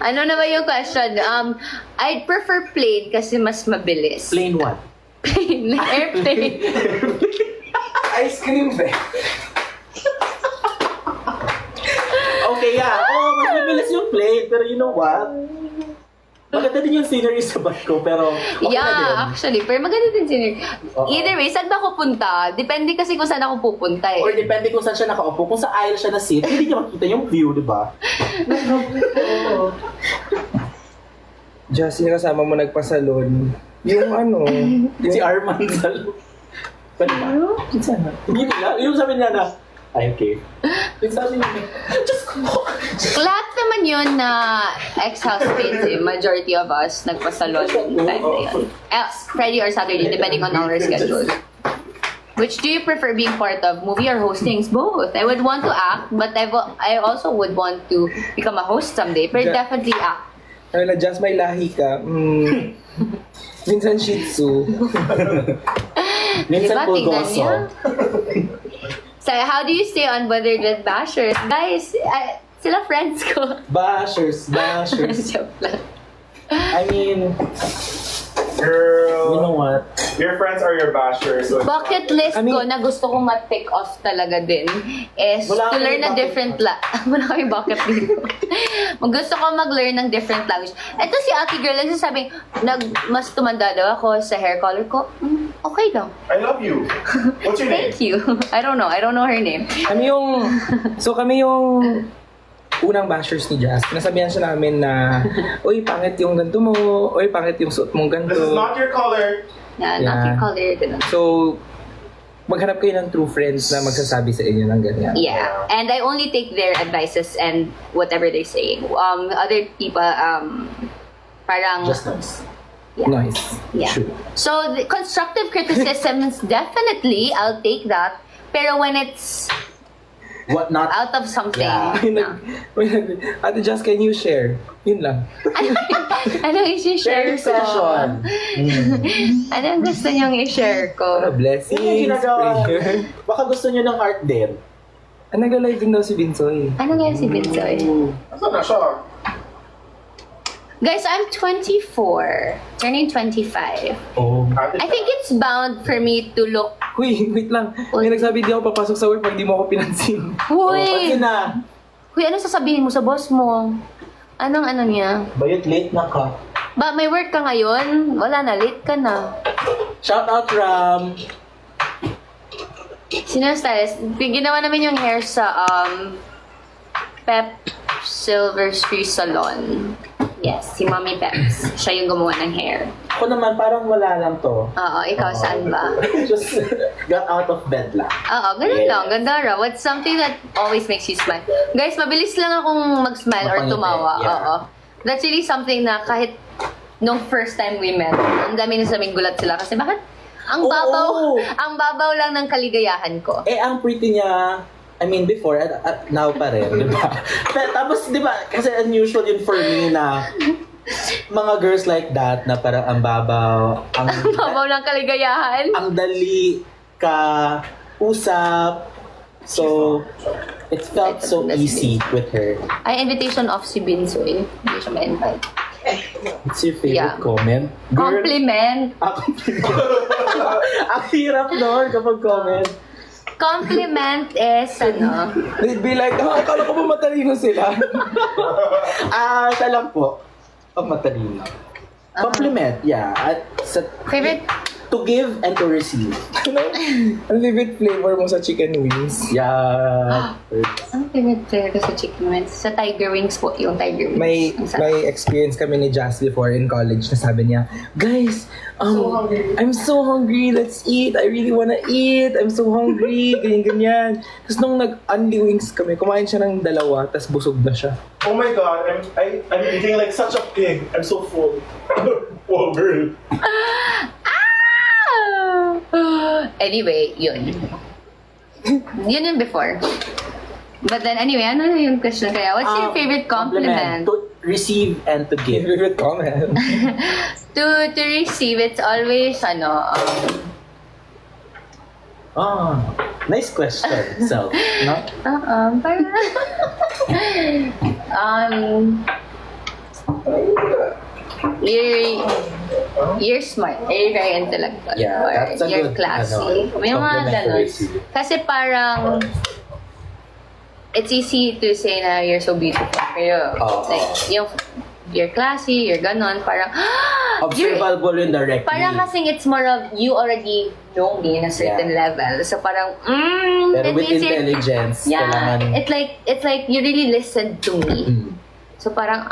Ano na ba yung question? I'd prefer plane kasi mas mabilis. Plain one. Plane. Airplane. Ice cream ba? Okay, yeah. Oh, mas mabilis yung plane. Pero you know what? Maganda din yung scenery sa barko, pero okay na din. Yeah, actually. Pero maganda din scenery. Oo. Either way, saan ba ako punta? Depende kasi kung saan ako pupunta Or eh. depende kung saan siya nakaupo. Kung sa aisle siya na seat, hindi niya makita yung view, di ba? Just yung kasama mo nagpasalon. Yung ano, Si Arman sa pwede ba? Saan na? Hindi nila. Yung sabi niya na, ay, okay. Yung sabi niya, just go. Lahat naman yun na ex-housemates eh. Majority of us nagpasalon yung time na yun. Friday or Saturday, depending on our schedule. Which do you prefer being part of? Movie or hostings? Both. I would want to act, but I also would want to become a host someday. But Yeah. definitely act. ano na, just may lahi ka. Minsan Shih Tzu. Minsan Diba? Tingnan pulgoso. niyo. So, how do you stay unbothered with bashers? Guys, sila friends ko. Bashers. Joke lang. I mean, Girl. you know what? Your friends are your bashers. So Bucket list I mean- ko na gusto kong ma-tick off talaga din is Wala to kami learn a bucket different wala kami bucket list. Gusto ko mag-learn ng different language. Ito si Ate Girl, nagsasabing, mas tumanda daw ako sa hair color ko. Okay lang. I love you. What's your name? Thank you. I don't know her name. Kami yung unang bashers ni Jazz. Nasabihan siya namin na, uy, pangit yung ganito mo, uy, pangit yung suot mong ganito. This is not your color. Not Yeah. your color. Ganun. So, maghanap kayo ng true friends na magsasabi sa inyo ng ganyan. Yeah, and I only take their advices and whatever they're saying. Other people, parang, Just nice. yeah. Nice. Yeah. Sure. So, the constructive criticisms, definitely, I'll take that. Pero when it's What not? out of something, Yeah. Ate Jazz, can you share? Yun lang. ano i-share Share ko? session. Anong gusto niyong i-share Para ko? blessings, Yung ginagawa. prayer. Baka gusto niyo ng art din. Nag-live din daw si Binsoy. Ano nga si Binsoy? Nasaan na siya? Guys, I'm 24. Turning 25. Oh. I think it's bound for me to look... Uy, wait lang. May nagsabi di ako papasok sa work pag di mo ako pinansin. Oh, Uy! pati na. Uy, ano sasabihin mo sa boss mo? Anong ano niya? Bayot late na ka. Ba, may work ka ngayon? Wala na, late ka na. Shout out, Ram! Sino yung stylist? Ginawa namin yung hair sa Pep Silver Street Salon. Yes, si Mommy Peps. Siya yung gumawa ng hair. Ako naman, parang wala lang to. Oo, ikaw saan ba? Just got out of bed lang. Oo, ganun lang. Ganda raw. What's something that always makes you smile? Guys, mabilis lang akong mag-smile or Mapangiti, tumawa. yeah. Oo. That's really something na kahit nung first time we met, ang dami na saming gulat sila. Kasi bakit? Ang babaw, Oo. ang babaw lang ng kaligayahan ko. Eh, ang pretty niya, I mean, before, at now pa rin, di ba? Pero, tapos, di ba, kasi unusual yun for me na mga girls like that, na parang ang babaw, ang, Ang babaw ng kaligayahan. ang dali ka usap. So, it felt so easy with her. Ay, invitation off si Binsoy. Hindi siya ma-invite. What's your favorite Yeah. comment? Girl, Compliment. compliment. Ang hirap doon kapag comment. Compliment is, ano, They'd be like, akala ko ba matalino sila? Siya lang po. Pag matalino. Compliment, yeah. At sa, favorite to give and to receive. Ano favorite flavor mo sa chicken wings? Yeah. Ang favorite flavor ko sa chicken wings? Sa Tiger Wings po, yung Tiger Wings. May Ang sarap. may experience kami ni Jazz before in college na sabi niya, guys, I'm so hungry, let's eat. I really wanna eat. I'm so hungry. Ganyan. Tapos nung nag-unli wings kami, kumain siya ng dalawa, tapos busog na siya. Oh my god, I'm eating like such a pig. I'm so full. Whoa, girl. Anyway, yun. Yun yung before. But then anyway, ano na yung question kaya? What's your favorite compliment? To receive and to give. Favorite comment? To receive, it's always, ano, Nice question. So, no? parang, you're smart. You're very intellectual. Yeah, or that's a you're good, classy. May mga compliment to ganun. receive. Kasi parang, it's easy to say na you're so beautiful. Pero, Oo. like, you're classy, you're ganon, parang, you're, Observable yun directly. parang kasing it's more of, you already know me in a certain level. So parang, Pero it with means you're- intelligence, yeah, kailangan... it's like you really listened to me. Mm. So parang,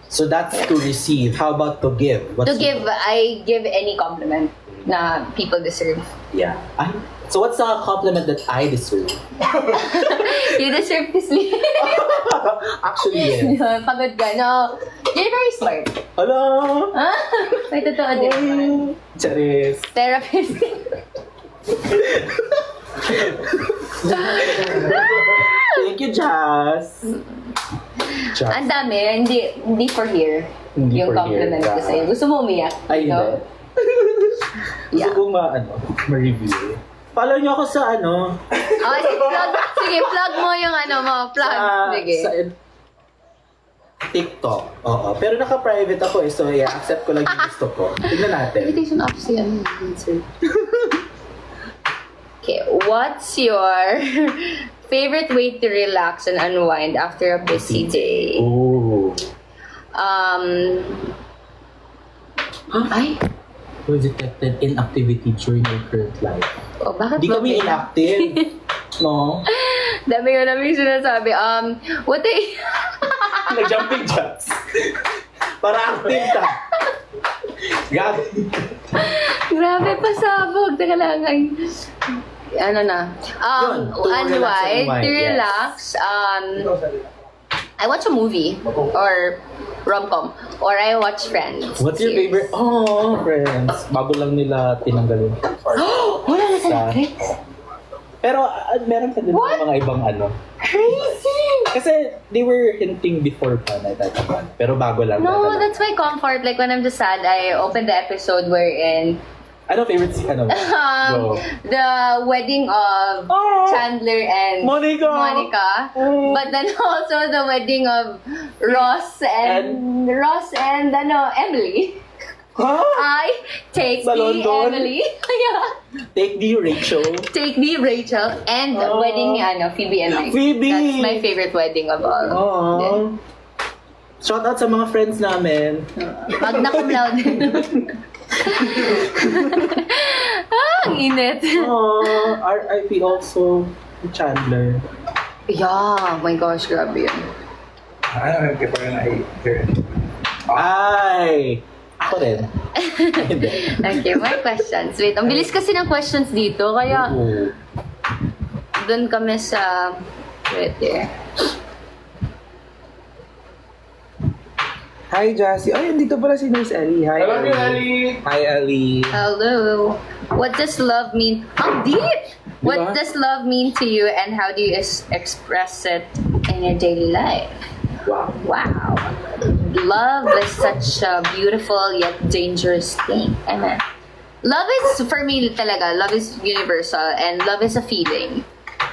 So that's to receive. How about to give? to give, I give any compliment na people deserve. Yeah. So what's the compliment that I deserve? You deserve to sleep. Actually, yes. Pagod ka, no? You're very smart. Hello? May totoo din. Charis. Therapist. Thank you, Jazz. Jazz. Ang dami, hindi for here. Hindi Yung for compliment here, ko yeah. sa'yo. Gusto mo umiyak? Ay, No? hindi. Gusto Yeah. kong ma-review. Follow niyo ako sa Oh, sige, plug mo yung ano mo. Plug. Sige. sa TikTok. Oo. Pero naka-private ako so i-accept ko lang yung gusto ko. Tignan natin. Invitation off si ano. Okay, what's your favorite way to relax and unwind after a busy day? Ooh. Ay, Were detected inactivity during your current life. bakit Di ba kami may- inactive. No? Dami ko namin sinasabi. What I... Nag-jumping jacks. Para active ka. Gabi. Grabe, pasabog. Teka lang. Ay. Ano na? Yun, to relax and Unwind. unwind, To yes. relax. I watch a movie. Or rom-com. Or I watch Friends. What's your Series. favorite? Oh, friends. Bago lang nila tinanggalin. Wala na sa Sa- Netflix? Pero meron pa din What? mga ibang ano. Crazy! Kasi they were hinting before pa na tataman. Pero bago lang. No, tataman. that's my comfort. Like when I'm just sad, I open the episode wherein Ano favorite si ano? Go. the wedding of Oh! Chandler and Monica! Oh. But then also the wedding of Ross and Emily. Huh? I take Sa the London? Emily. Yeah. Take the Rachel. Take the Rachel and Oh. wedding ni Phoebe and Mike. Phoebe! That's my favorite wedding of all. Aww. Shout out sa mga friends namin. Magna cum laude. Ang init. Aww. R.I.P. also Chandler. Yeah, oh my gosh, grabe yun. I don't know parang I-hear. Ay! Ako rin. Hindi. Okay, more questions. Wait, ang bilis kasi ng questions dito, kaya Oo. doon kami sa... Wait there. Hi, Jassy. Ay, dito pala si Miss Ellie. Hi, I love you, Ellie. Hi, Ellie. Hello. What does love mean? Ang deep! What Diba? does love mean to you and how do you express it in your daily life? Wow. Wow. Love is such a beautiful yet dangerous thing. Amen. Love is, for me talaga, love is universal and love is a feeling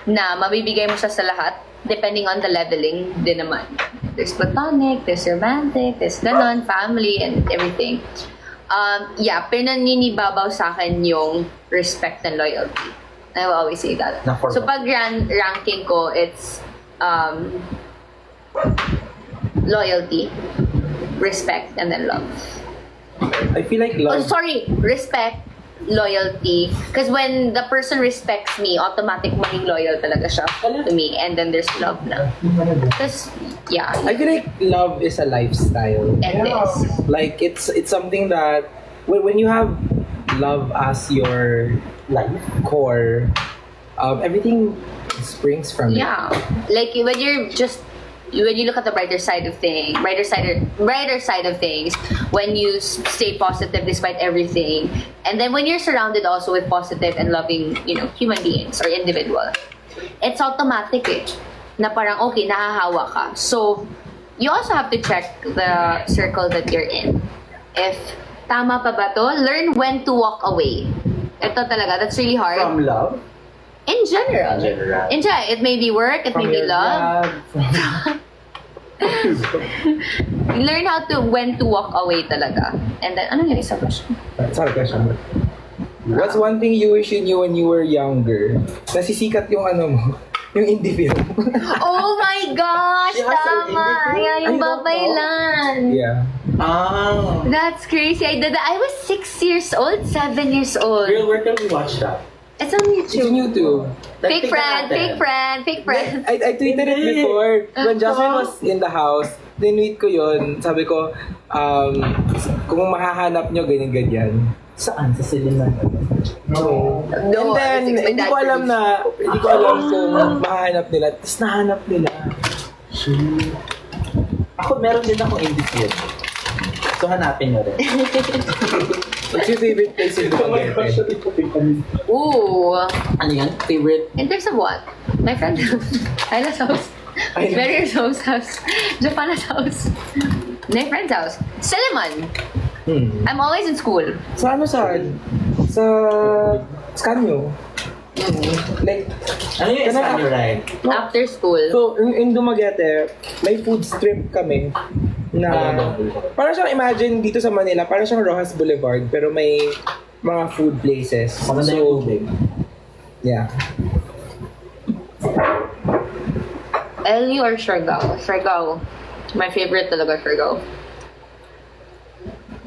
na mabibigay mo siya sa lahat depending on the leveling din naman. There's platonic, there's romantic, there's ganon, family, and everything. Yeah, pinaninibabaw sa akin yung respect and loyalty. I will always say that. Na for So what? pag ranking ko, it's loyalty, respect, and then love. I feel like Oh, love. sorry, respect, loyalty. Because when the person respects me, automatic maging loyal talaga siya to me. And then there's love na. Because, yeah, I feel like love is a lifestyle. and this. Like it's something that when you have love as your Life. core, everything springs from it. Yeah. Like when you're just when you look at the brighter side of things, brighter side of things, when you stay positive despite everything, and then when you're surrounded also with positive and loving, human beings or individual, it's automatic na parang okay, nahahawa ka. So, you also have to check the circle that you're in. If tama pa ba to? Learn when to walk away. Ito talaga, that's really hard. From love? In general. In general. It may be work, it may be your love. dad, Learn how to when to walk away talaga. And then, ano yung isang question? Sorry, question. What's one thing you wish you knew when you were younger? Nasisikat yung mo, yung indie film. Oh my gosh! She has an Tama! indie Yeah, yung I don't babaylan. Yeah. Ah. That's crazy. I did that. I was 6 years old, 7 years old. Girl, where can we watch that? It's on It's on YouTube. YouTube. Fake friend, natin. fake friend, fake friend. I tweeted it Hindi. before. When Jasmine was in the house, tinweet ko yun. Sabi ko, kung mahahanap nyo, ganyan-ganyan. Saan? Sa Siliman? No. No, And then, I think my hindi dad ko alam kung mahahanap nila. Tapos nahanap nila. Ako, meron din akong indie film. So, hanapin mo rin. What's your favorite place in Dumaguete? Ooh. Ano yan? Favorite? In terms of what? My friend. Hyla's house. Barrier's house. Japana's house. My friend's house. Siliman. I'm always in school. Sa Sa Scanyo. Like, Ano yung Kana- Espanyo ride? After school. so, in Dumaguete, may food strip kami na parang siyang imagine dito sa Manila, parang siyang Rojas Boulevard pero may mga food places. Maganda yung tubig. Yeah. LU or Siargao? Siargao. My favorite talaga Siargao.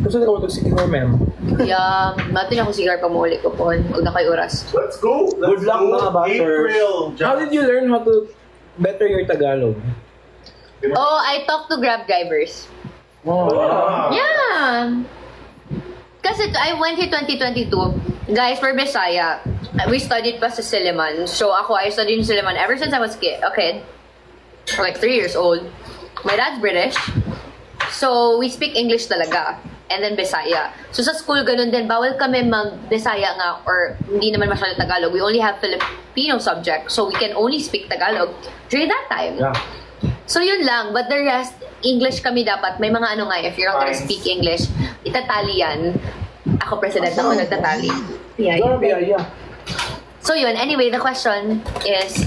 Gusto na ko sige mo, ma'am. Yeah, natin ako sigar pa muli ko po. Huwag na kayo oras. Let's go. Let's Good luck, go. mga bashers. April. How did you learn how to better your Tagalog? Oh, I talk to Grab drivers. Wow. Yeah. Kasi I went here 2022. Guys, we're Bisaya. We studied pa sa Siliman. So I studied in Siliman ever since I was a kid. Like 3 years old. My dad's British. So we speak English talaga. And then Bisaya. So sa school, ganun din. Bawal kami mag-Bisaya nga or hindi naman masyado Tagalog. We only have Filipino subject. So we can only speak Tagalog during that time. Yeah. So yun lang, but the rest, English kami dapat. May mga ano nga, if you're not gonna speak English, itatali yan. Ako president ako, nagtatali. Yeah, Yeah. So yun, anyway, the question is,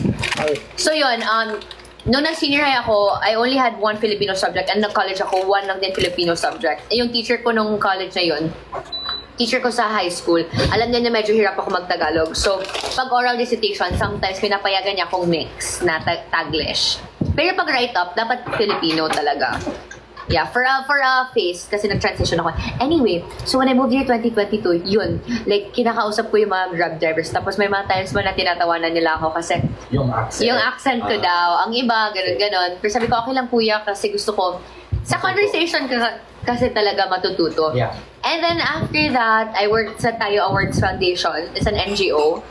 so yun, Nung nag-senior high ako, I only had one Filipino subject and nag-college ako, one lang din Filipino subject. Eh, yung teacher ko nung college na yun, teacher ko sa high school, alam niya na medyo hirap ako mag-Tagalog. So, pag oral recitation, sometimes pinapayagan niya akong mix na Taglish. Pero pag write-up, dapat Filipino talaga. Yeah, for a phase, kasi nag-transition ako. Anyway, so when I moved here 2022, yun, like, kinakausap ko yung mga Grab drivers. Tapos may mga times mo na tinatawanan nila ako kasi Yung accent. yung accent ko daw, ang iba, ganun. Pero sabi ko, okay lang kuya, kasi gusto ko, sa conversation kasi talaga matututo. Yeah. And then after that, I worked sa Tayo Awards Foundation. It's an NGO.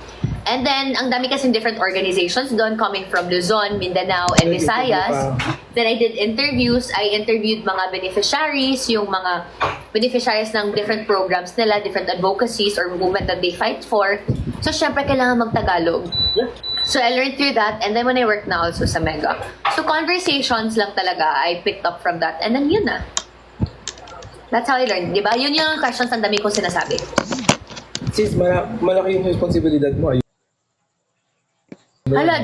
And then, ang dami kasing different organizations doon coming from Luzon, Mindanao, and Visayas. Then I did interviews. I interviewed mga beneficiaries, yung mga beneficiaries ng different programs nila, different advocacies or movement that they fight for. So, syempre, kailangan mag-Tagalog. Yeah. So, I learned through that. And then when I worked na also sa Mega. So, conversations lang talaga. I picked up from that. And then, yun na. That's how I learned. Diba? Yun yung questions ang dami kong sinasabi. Sis, malaki yung responsibilidad mo. Hala,